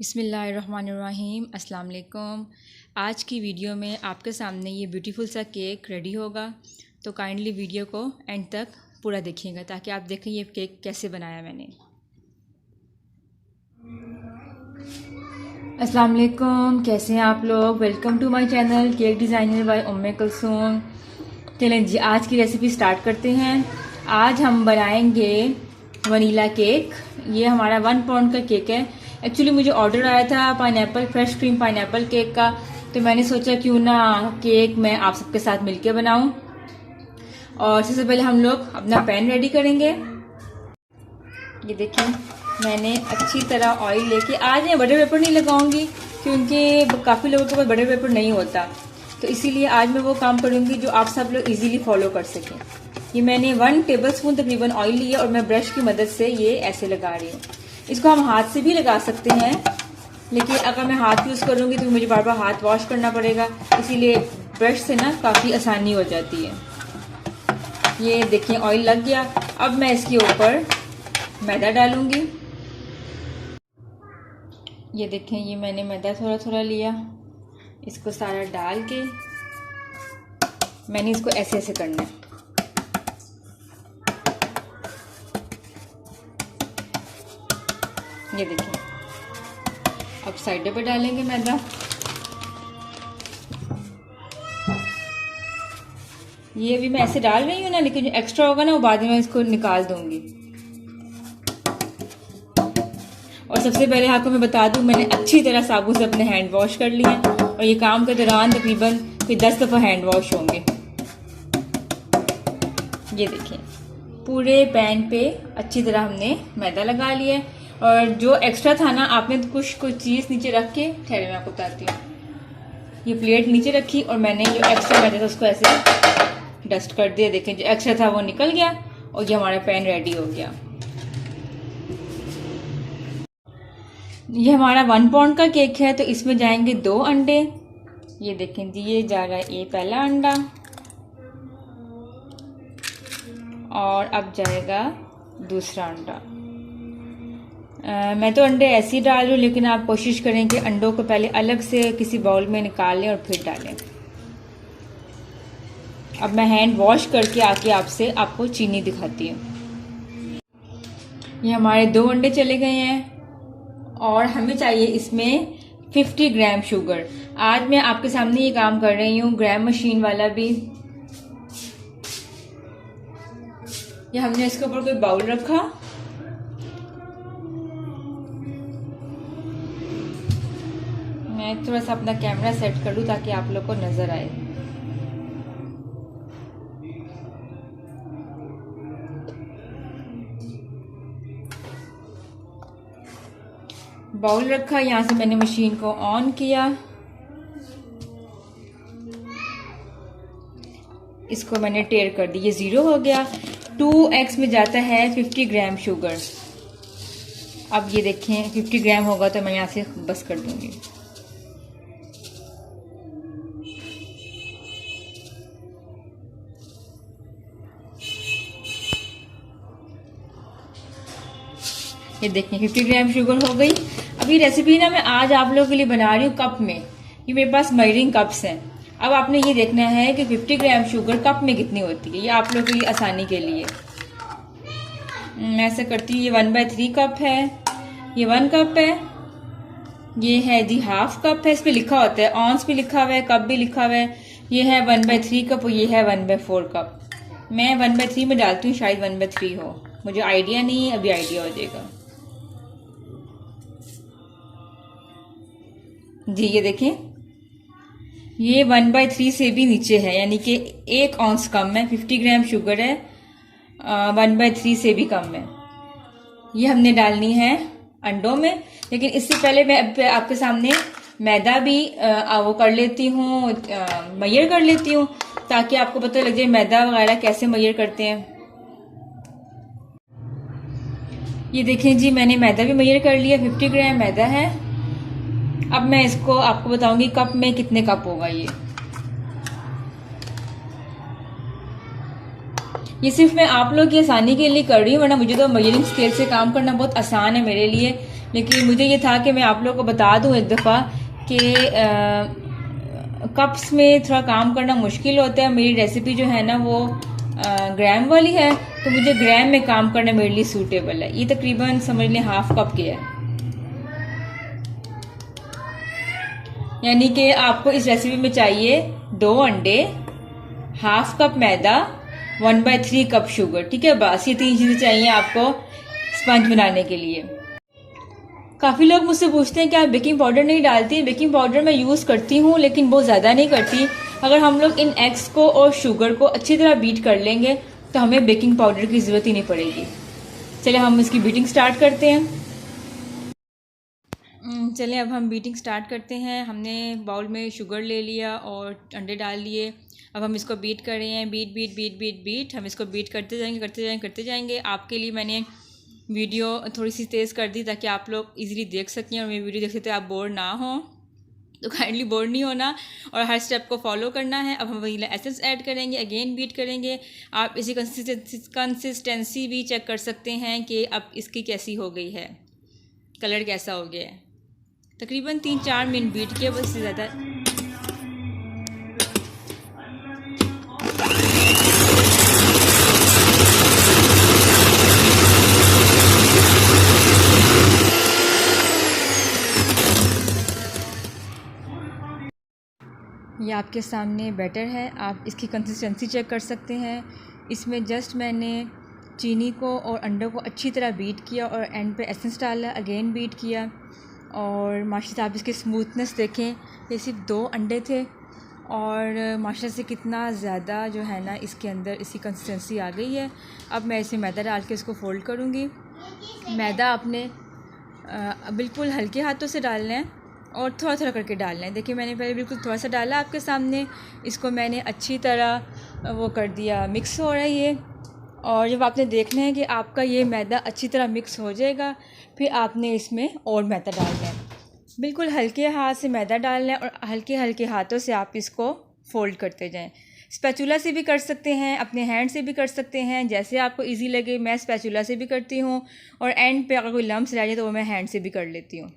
बिस्मिल्लाहिर्रहमानिर्रहीम अस्सलाम वालेकुम। आज की वीडियो में आपके सामने ये ब्यूटीफुल सा केक रेडी होगा, तो काइंडली वीडियो को एंड तक पूरा देखिएगा ताकि आप देखें ये केक कैसे बनाया मैंने। अस्सलाम वालेकुम, कैसे हैं आप लोग। Welcome to my channel cake designer by Umme Kulsoom. चलें जी, आज की रेसिपी स्टार्ट करते हैं। आज हम बनाएंगे वनीला केक। ये हमारा 1 पाउंड का केक है। एक्चुअली मुझे ऑर्डर आया था pineapple fresh cream pineapple cake का, तो मैंने सोचा क्यों ना केक मैं आप सबके साथ मिलके बनाऊं। और सबसे पहले हम लोग अपना पैन रेडी करेंगे। ये देखिए, मैंने अच्छी तरह ऑयल लेके, आज मैं बटर पेपर नहीं लगाऊंगी क्योंकि काफ़ी लोगों के पास बटर पेपर नहीं होता, तो इसीलिए आज मैं वो काम करूंगी जो आप सब लोग इजीली फॉलो कर सकें। ये मैंने 1 टेबलस्पून तकरीबन ऑयल लिया और मैं ब्रश की मदद से ये ऐसे लगा रही हूँ। इसको हम हाथ से भी लगा सकते हैं, लेकिन अगर मैं हाथ यूज़ करूँगी तो मुझे बार बार हाथ वॉश करना पड़ेगा, इसीलिए ब्रश से ना काफ़ी आसानी हो जाती है। ये देखिए ऑयल लग गया। अब मैं इसके ऊपर मैदा डालूंगी। ये देखें, ये मैंने मैदा थोड़ा थोड़ा लिया, इसको सारा डाल के मैंने इसको ऐसे ऐसे करना है। ये देखिए, अब साइडों पे डालेंगे मैदा। ये अभी मैं ऐसे डाल रही हूँ ना, लेकिन जो एक्स्ट्रा होगा ना वो बाद में मैं इसको निकाल दूंगी। और सबसे पहले आपको मैं बता दूं, मैंने अच्छी तरह साबुन से अपने हैंड वॉश कर लिए हैं और ये काम के दौरान तकरीबन कोई 10 दफ़ा हैंड वॉश होंगे। ये देखिए, पूरे पैन पे अच्छी तरह हमने मैदा लगा लिया है। और जो एक्स्ट्रा था ना, आपने तो कुछ चीज़ नीचे रख के, ठहरे मैं आपको बताती हूँ। ये प्लेट नीचे रखी और मैंने जो एक्स्ट्रा मैदा था उसको ऐसे डस्ट कर दिया। देखें, जो एक्स्ट्रा था वो निकल गया और ये हमारा पैन रेडी हो गया। ये हमारा 1 पाउंड का केक है, तो इसमें जाएंगे 2 अंडे। ये देखें जी, ये जा रहा है ये पहला अंडा और अब जाएगा दूसरा अंडा। मैं तो अंडे ऐसे ही डाल रही हूँ, लेकिन आप कोशिश करें कि अंडों को पहले अलग से किसी बाउल में निकाल लें और फिर डालें। अब मैं हैंड वॉश करके आके आपको चीनी दिखाती हूँ। ये हमारे 2 अंडे चले गए हैं और हमें चाहिए इसमें 50 ग्राम शुगर। आज मैं आपके सामने ये काम कर रही हूँ ग्राम मशीन वाला भी। ये हमने इसके ऊपर कोई बाउल रखा, मैं थोड़ा सा अपना कैमरा सेट कर लूँ ताकि आप लोग को नजर आए। बाउल रखा, यहाँ से मैंने मशीन को ऑन किया। इसको मैंने टेर कर दी, ये 0 हो गया। 2x में जाता है 50 ग्राम शुगर। अब ये देखें 50 ग्राम होगा तो मैं यहाँ से बस कर दूंगी। ये देखें 50 ग्राम शुगर हो गई। अभी रेसिपी ना मैं आज आप लोगों के लिए बना रही हूँ कप में। ये मेरे पास मेजरिंग कप्स हैं। अब आपने ये देखना है कि 50 ग्राम शुगर कप में कितनी होती है। ये आप लोगों के लिए आसानी के लिए मैं ऐसा करती हूँ। ये 1/3 कप है, ये 1 कप है, ये है जी हाफ कप है। इस पे लिखा होता है, ऑन्स भी लिखा हुआ है, कप भी लिखा हुआ है। ये है 1/3 कप और ये है 1/4 कप। मैं 1/3 में डालती हूँ, शायद 1/3 हो, मुझे आइडिया नहीं है, अभी आइडिया हो जाएगा जी। ये देखें, ये 1/3 से भी नीचे है, यानी कि 1 ऑन्स कम है। 50 ग्राम शुगर है, 1/3 से भी कम है। ये हमने डालनी है अंडों में, लेकिन इससे पहले मैं आपके सामने मैदा भी वो कर लेती हूँ, मेजर कर लेती हूँ, ताकि आपको पता लग जाए मैदा वगैरह कैसे मेजर करते हैं। ये देखें जी, मैंने मैदा भी मेजर कर लिया, 50 ग्राम मैदा है। अब मैं इसको आपको बताऊंगी कप में कितने कप होगा। ये सिर्फ मैं आप लोग की आसानी के लिए कर रही हूँ, वरना मुझे तो मेजरिंग स्केल से काम करना बहुत आसान है मेरे लिए। लेकिन मुझे ये था कि मैं आप लोगों को बता दूं एक दफ़ा कि कप्स में थोड़ा काम करना मुश्किल होता है। मेरी रेसिपी जो है ना वो ग्राम वाली है, तो मुझे ग्राम में काम करना मेरे लिए सूटेबल है। ये तकरीबन समझ लें हाफ कप के है, यानी कि आपको इस रेसिपी में चाहिए 2 अंडे, हाफ कप मैदा, 1/3 कप शुगर। ठीक है, बस ये 3 चीज़ें चाहिए आपको स्पंज बनाने के लिए। काफ़ी लोग मुझसे पूछते हैं कि आप बेकिंग पाउडर नहीं डालती हैं। बेकिंग पाउडर मैं यूज़ करती हूँ लेकिन बहुत ज़्यादा नहीं करती। अगर हम लोग इन एग्स को और शुगर को अच्छी तरह बीट कर लेंगे तो हमें बेकिंग पाउडर की ज़रूरत ही नहीं पड़ेगी। चलिए हम इसकी बीटिंग स्टार्ट करते हैं। चलें अब हम बीटिंग स्टार्ट करते हैं। हमने बाउल में शुगर ले लिया और अंडे डाल लिए। अब हम इसको बीट कर रहे हैं, beat beat beat beat beat. हम इसको बीट करते जाएंगे करते जाएंगे करते जाएंगे। आपके लिए मैंने वीडियो थोड़ी सी तेज़ कर दी ताकि आप लोग इजीली देख सकें और मेरी वीडियो देख सकते आप बोर ना हो। तो काइंडली बोर नहीं होना और हर स्टेप को फॉलो करना है। अब हम वनीला एसेंस ऐड करेंगे, अगेन बीट करेंगे। आप इसी कंसिस्टेंसी भी चेक कर सकते हैं कि अब इसकी कैसी हो गई है, कलर कैसा हो गया है। तकरीबन 3-4 मिनट बीट किया, बस इससे ज़्यादा। ये आपके सामने बैटर है, आप इसकी कंसिस्टेंसी चेक कर सकते हैं। इसमें जस्ट मैंने चीनी को और अंडों को अच्छी तरह बीट किया और एंड पे एसेंस डाला, अगेन बीट किया। और माशाल्लाह आप इसकी स्मूथनेस देखें, ये सिर्फ 2 अंडे थे और माशाल्लाह से कितना ज़्यादा जो है ना इसके अंदर इसकी कंसिस्टेंसी आ गई है। अब मैं इसमें मैदा डाल के इसको फ़ोल्ड करूँगी। मैदा आपने बिल्कुल हल्के हाथों से डालना है और थोड़ा थोड़ा करके डालना है। देखिए मैंने पहले बिल्कुल थोड़ा सा डाला आपके सामने, इसको मैंने अच्छी तरह वो कर दिया, मिक्स हो रहा है ये। और जब आपने देखना है कि आपका ये मैदा अच्छी तरह मिक्स हो जाएगा, फिर आपने इसमें और मैदा डालना है। बिल्कुल हल्के हाथ से मैदा डालना है और हल्के हल्के हाथों से आप इसको फ़ोल्ड करते जाएं। स्पैचुला से भी कर सकते हैं, अपने हैंड से भी कर सकते हैं, जैसे आपको इजी लगे। मैं स्पैचुला से भी करती हूँ और एंड पे अगर कोई लम्स रह जाए तो वो मैं हैंड से भी कर लेती हूँ।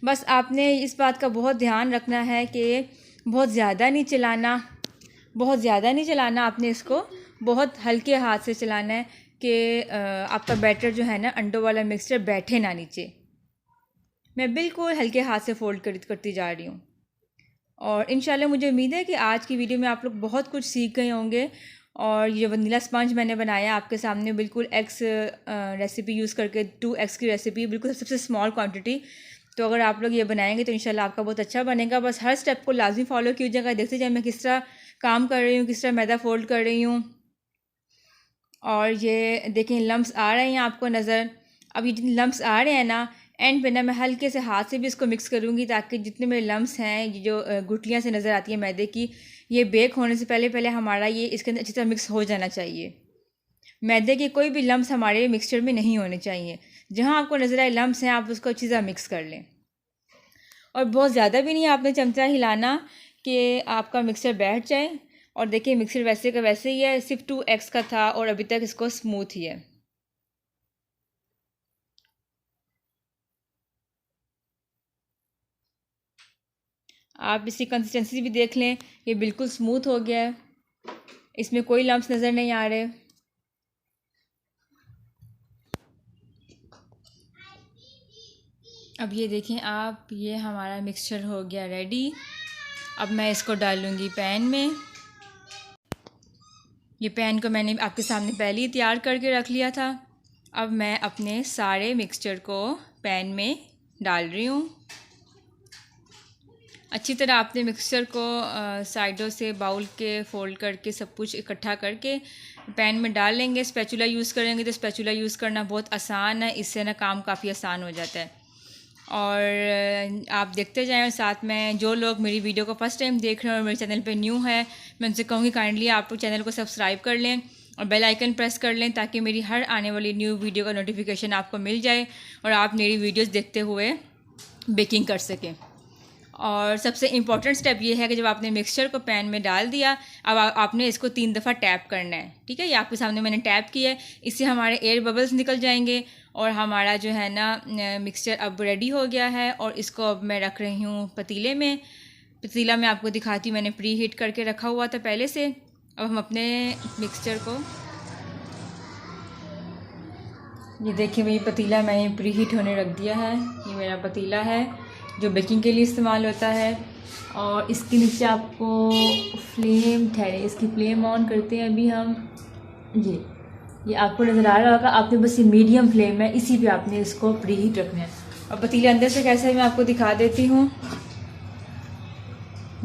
बस आपने इस बात का बहुत ध्यान रखना है कि बहुत ज़्यादा नहीं चलाना, बहुत ज़्यादा नहीं चलाना। आपने इसको बहुत हल्के हाथ से चलाना है कि आपका बैटर जो है ना अंडों वाला मिक्सचर बैठे ना नीचे। मैं बिल्कुल हल्के हाथ से फ़ोल्ड करती जा रही हूँ और इंशाल्लाह मुझे उम्मीद है कि आज की वीडियो में आप लोग बहुत कुछ सीख गए होंगे। और ये वनीला स्पंज मैंने बनाया आपके सामने बिल्कुल एग्स रेसिपी यूज़ करके, 2 एग्स की रेसिपी, बिल्कुल सबसे स्मॉल क्वांटिटी। तो अगर आप लोग ये बनाएंगे तो इंशाल्लाह आपका बहुत अच्छा बनेगा। बस हर स्टेप को लाजमी फॉलो कीजिएगा, देखते जाए मैं किस तरह काम कर रही हूँ, किस तरह मैदा फ़ोल्ड कर रही हूँ। और ये देखें लम्स आ रहे हैं आपको नज़र। अब ये जितने लम्स आ रहे हैं ना, एंड पे ना मैं हल्के से हाथ से भी इसको मिक्स करूँगी ताकि जितने मेरे लम्स हैं, ये जो गुठलियाँ से नज़र आती है मैदे की, ये बेक होने से पहले पहले हमारा ये इसके अंदर अच्छी तरह मिक्स हो जाना चाहिए। मैदे के कोई भी लम्स हमारे मिक्सचर में नहीं होने चाहिए। जहाँ आपको नज़र आए लम्स हैं आप उसको अच्छी तरह मिक्स कर लें और बहुत ज़्यादा भी नहीं आपने चमचा हिलाना कि आपका मिक्सचर बैठ जाए। और देखिए मिक्सर वैसे का वैसे ही है, सिर्फ 2 एग्स का था और अभी तक इसको स्मूथ ही है। आप इसकी कंसिस्टेंसी भी देख लें, ये बिल्कुल स्मूथ हो गया है, इसमें कोई लम्स नज़र नहीं आ रहे। अब ये देखें आप, ये हमारा मिक्सचर हो गया रेडी। अब मैं इसको डालूँगी पैन में। ये पैन को मैंने आपके सामने पहले ही तैयार करके रख लिया था। अब मैं अपने सारे मिक्सचर को पैन में डाल रही हूँ। अच्छी तरह आपने मिक्सचर को साइडों से बाउल के फ़ोल्ड करके सब कुछ इकट्ठा करके पैन में डाल लेंगे। स्पैचुला यूज़ करेंगे तो स्पैचुला यूज़ करना बहुत आसान है, इससे ना काम काफ़ी आसान हो जाता है। और आप देखते जाएं और साथ में जो लोग मेरी वीडियो को फर्स्ट टाइम देख रहे हैं और मेरे चैनल पे न्यू है, मैं उनसे कहूँगी काइंडली आप चैनल को सब्सक्राइब कर लें और बेल आइकन प्रेस कर लें ताकि मेरी हर आने वाली न्यू वीडियो का नोटिफिकेशन आपको मिल जाए और आप मेरी वीडियोस देखते हुए बेकिंग कर सकें। और सबसे इम्पॉर्टेंट स्टेप ये है कि जब आपने मिक्सचर को पैन में डाल दिया, अब आपने इसको 3 दफ़ा टैप करना है। ठीक है, ये आपके सामने मैंने टैप किया है, इससे हमारे एयर बबल्स निकल जाएंगे और हमारा जो है ना मिक्सचर अब रेडी हो गया है और इसको अब मैं रख रही हूँ पतीले में। पतीला मैं आपको दिखाती हूँ, मैंने प्री हीट करके रखा हुआ था पहले से। अब हम अपने मिक्सचर को, ये देखिए मेरी पतीला मैंने प्री हीट होने रख दिया है। ये मेरा पतीला है जो बेकिंग के लिए इस्तेमाल होता है। और इसके नीचे आपको फ्लेम, ठहरे इसकी फ्लेम ऑन करते हैं अभी हम। ये आपको नज़र आ रहा होगा, आपने बस ये मीडियम फ्लेम है, इसी पे आपने इसको प्री हीट रखना है। और पतीले अंदर से कैसा है मैं आपको दिखा देती हूँ।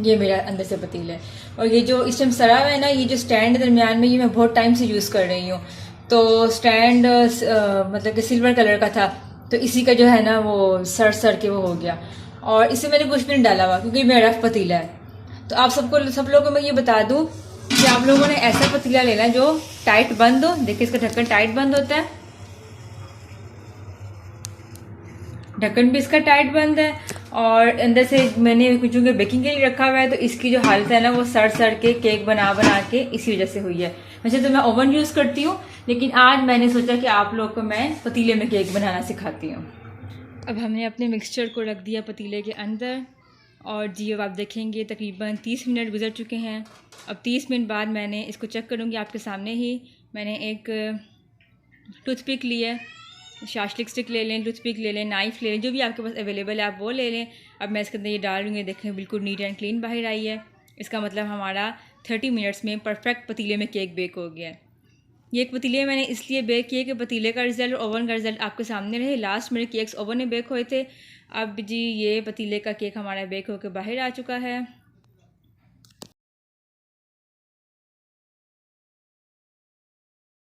ये मेरा अंदर से पतीला है। और ये जो इस टाइम सरा हुआ है ना, ये जो स्टैंड दरमियान में, ये मैं बहुत टाइम से यूज़ कर रही हूँ। तो स्टैंड मतलब कि सिल्वर कलर का था, तो इसी का जो है ना वो सर के वो हो गया। और इसमें मैंने कुछ भी नहीं डाला हुआ क्योंकि मेरा रफ पतीला है। तो आप सब लोगों को मैं ये बता दूं कि आप लोगों ने ऐसा पतीला लेना है जो टाइट बंद हो। देखिए इसका ढक्कन टाइट बंद होता है, ढक्कन भी इसका टाइट बंद है। और अंदर से मैंने चूंकि बेकिंग के लिए रखा हुआ है, तो इसकी जो हालत है ना वो सड़ के केक बना के इसी वजह से हुई है। वैसे तो मैं ओवन यूज़ करती हूँ, लेकिन आज मैंने सोचा कि आप लोग को मैं पतीले में केक बनाना सिखाती हूँ। अब हमने अपने मिक्सचर को रख दिया पतीले के अंदर और जी अब आप देखेंगे तकरीबन 30 मिनट गुजर चुके हैं। अब 30 मिनट बाद मैंने इसको चेक करूँगी आपके सामने ही। मैंने एक टूथपिक ली है, शास्लिक स्टिक ले लें, टूथपिक ले लें, नाइफ़ ले लें, जो भी आपके पास अवेलेबल है आप वो ले लें। अब मैं इसके अंदर ये डाल रही हूँ, देखें बिल्कुल नीट एंड क्लीन बाहर आई है। इसका मतलब हमारा 30 मिनट्स में परफेक्ट पतीले में केक बेक हो गया है। ये एक पतीले मैंने इसलिए बेक किए कि पतीले का रिज़ल्ट और ओवन का रिज़ल्ट आपके सामने रहे। लास्ट मेरे केक्स ओवन में बेक हुए थे। अब जी ये पतीले का केक हमारा बेक होकर बाहर आ चुका है।